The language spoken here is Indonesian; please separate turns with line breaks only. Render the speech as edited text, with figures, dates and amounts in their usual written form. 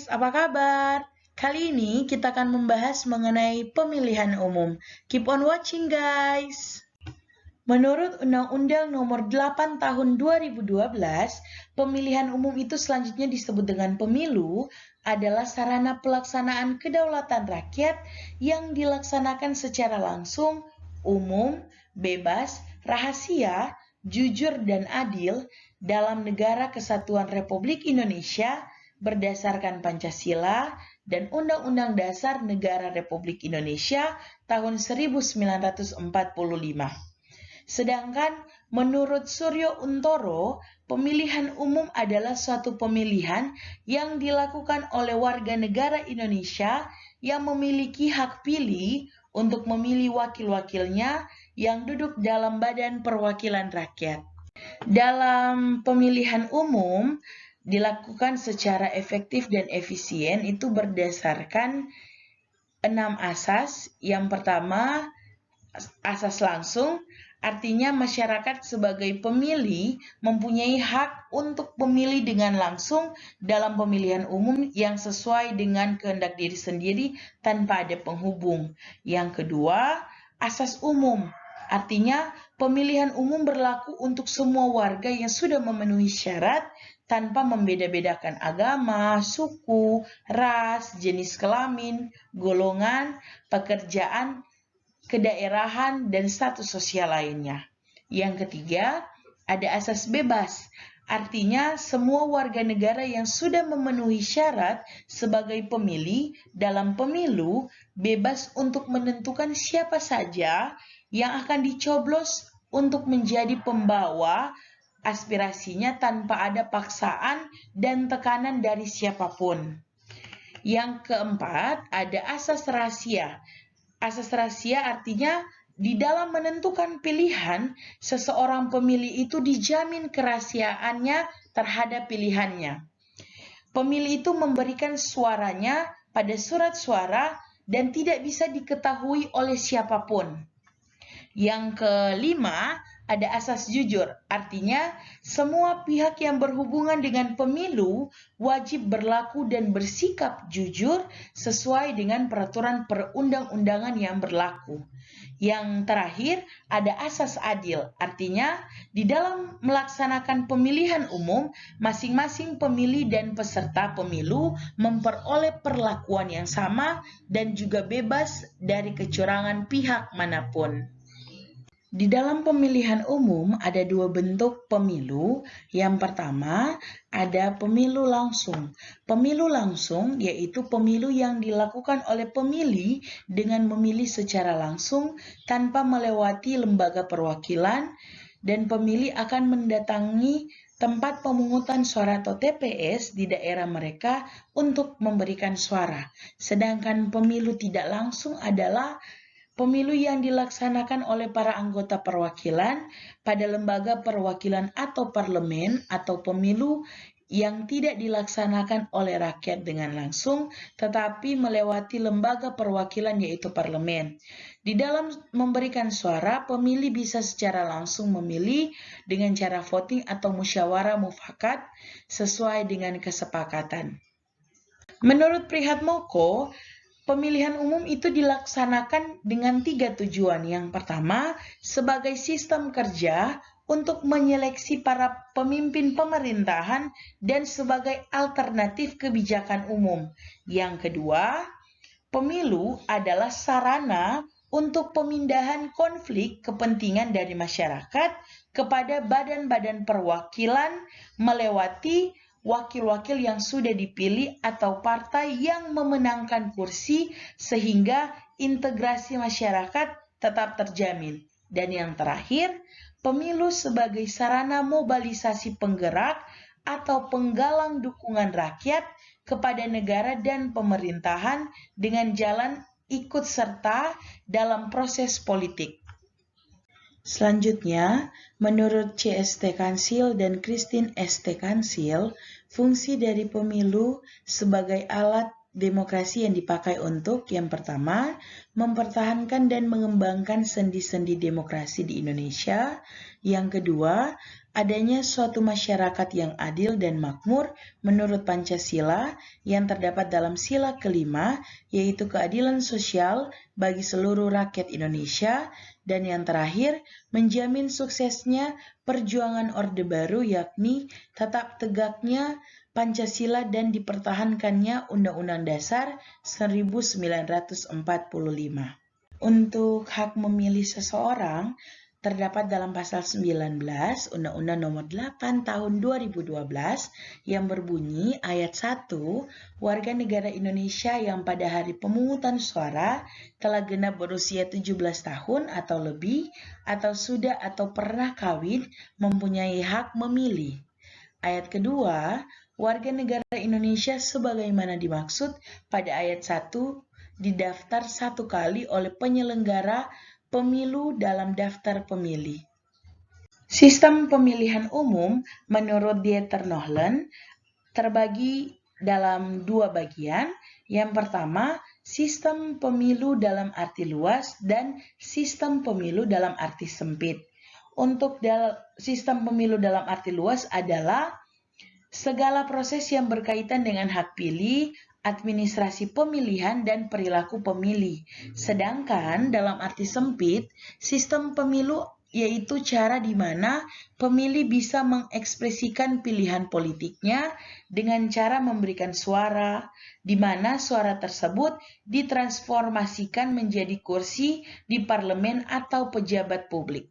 apa kabar? Kali ini kita akan membahas mengenai pemilihan umum. Keep on watching, guys! Menurut Undang-Undang Nomor 8 Tahun 2012, pemilihan umum itu selanjutnya disebut dengan pemilu adalah sarana pelaksanaan kedaulatan rakyat yang dilaksanakan secara langsung, umum, bebas, rahasia, jujur, dan adil dalam Negara Kesatuan Republik Indonesia berdasarkan Pancasila dan Undang-Undang Dasar Negara Republik Indonesia tahun 1945. Sedangkan menurut Suryo Untoro, pemilihan umum adalah suatu pemilihan yang dilakukan oleh warga negara Indonesia yang memiliki hak pilih untuk memilih wakil-wakilnya yang duduk dalam Badan Perwakilan Rakyat. Dalam pemilihan umum, dilakukan secara efektif dan efisien itu berdasarkan 6 asas. Yang pertama, asas langsung, artinya masyarakat sebagai pemilih mempunyai hak untuk memilih dengan langsung dalam pemilihan umum yang sesuai dengan kehendak diri sendiri tanpa ada penghubung. Yang kedua, asas umum. Artinya, pemilihan umum berlaku untuk semua warga yang sudah memenuhi syarat tanpa membeda-bedakan agama, suku, ras, jenis kelamin, golongan, pekerjaan, kedaerahan, dan status sosial lainnya. Yang ketiga, ada asas bebas. Artinya, semua warga negara yang sudah memenuhi syarat sebagai pemilih dalam pemilu bebas untuk menentukan siapa saja yang akan dicoblos untuk menjadi pembawa aspirasinya tanpa ada paksaan dan tekanan dari siapapun. Yang keempat, ada asas rahasia. Asas rahasia artinya di dalam menentukan pilihan, seseorang pemilih itu dijamin kerahasiaannya terhadap pilihannya. Pemilih itu memberikan suaranya pada surat suara dan tidak bisa diketahui oleh siapapun. Yang kelima, ada asas jujur. Artinya, semua pihak yang berhubungan dengan pemilu wajib berlaku dan bersikap jujur sesuai dengan peraturan perundang-undangan yang berlaku. Yang terakhir, ada asas adil. Artinya, di dalam melaksanakan pemilihan umum, masing-masing pemilih dan peserta pemilu memperoleh perlakuan yang sama dan juga bebas dari kecurangan pihak manapun. Di dalam pemilihan umum ada dua bentuk pemilu. Yang pertama, ada pemilu langsung. Pemilu langsung yaitu pemilu yang dilakukan oleh pemilih dengan memilih secara langsung tanpa melewati lembaga perwakilan, dan pemilih akan mendatangi tempat pemungutan suara atau TPS di daerah mereka untuk memberikan suara. Sedangkan pemilu tidak langsung adalah pemilu yang dilaksanakan oleh para anggota perwakilan pada lembaga perwakilan atau parlemen, atau pemilu yang tidak dilaksanakan oleh rakyat dengan langsung tetapi melewati lembaga perwakilan yaitu parlemen. Di dalam memberikan suara, pemilih bisa secara langsung memilih dengan cara voting atau musyawarah mufakat sesuai dengan kesepakatan. Menurut Prihatmoko, pemilihan umum itu dilaksanakan dengan 3 tujuan. Yang pertama, sebagai sistem kerja untuk menyeleksi para pemimpin pemerintahan dan sebagai alternatif kebijakan umum. Yang kedua, pemilu adalah sarana untuk pemindahan konflik kepentingan dari masyarakat kepada badan-badan perwakilan melewati wakil-wakil yang sudah dipilih atau partai yang memenangkan kursi sehingga integrasi masyarakat tetap terjamin. Dan yang terakhir, pemilu sebagai sarana mobilisasi penggerak atau penggalang dukungan rakyat kepada negara dan pemerintahan dengan jalan ikut serta dalam proses politik. Selanjutnya, menurut C.S.T. Kansil dan Christine S.T. Kansil, fungsi dari pemilu sebagai alat demokrasi yang dipakai untuk, yang pertama, mempertahankan dan mengembangkan sendi-sendi demokrasi di Indonesia. Yang kedua, adanya suatu masyarakat yang adil dan makmur menurut Pancasila yang terdapat dalam sila kelima, yaitu keadilan sosial bagi seluruh rakyat Indonesia, dan yang terakhir, menjamin suksesnya perjuangan Orde Baru yakni tetap tegaknya Pancasila dan dipertahankannya Undang-Undang Dasar 1945. Untuk hak memilih seseorang, terdapat dalam pasal 19 Undang-Undang Nomor 8 Tahun 2012 yang berbunyi ayat 1, warga negara Indonesia yang pada hari pemungutan suara telah genap berusia 17 tahun atau lebih atau sudah atau pernah kawin mempunyai hak memilih. Ayat kedua, warga negara Indonesia sebagaimana dimaksud pada ayat 1 didaftar satu kali oleh penyelenggara pemilu dalam daftar pemilih. Sistem pemilihan umum menurut Dieter Nohlen terbagi dalam dua bagian. Yang pertama, sistem pemilu dalam arti luas dan sistem pemilu dalam arti sempit. Untuk sistem pemilu dalam arti luas adalah segala proses yang berkaitan dengan hak pilih, administrasi pemilihan, dan perilaku pemilih. Sedangkan dalam arti sempit, sistem pemilu yaitu cara di mana pemilih bisa mengekspresikan pilihan politiknya dengan cara memberikan suara, di mana suara tersebut ditransformasikan menjadi kursi di parlemen atau pejabat publik.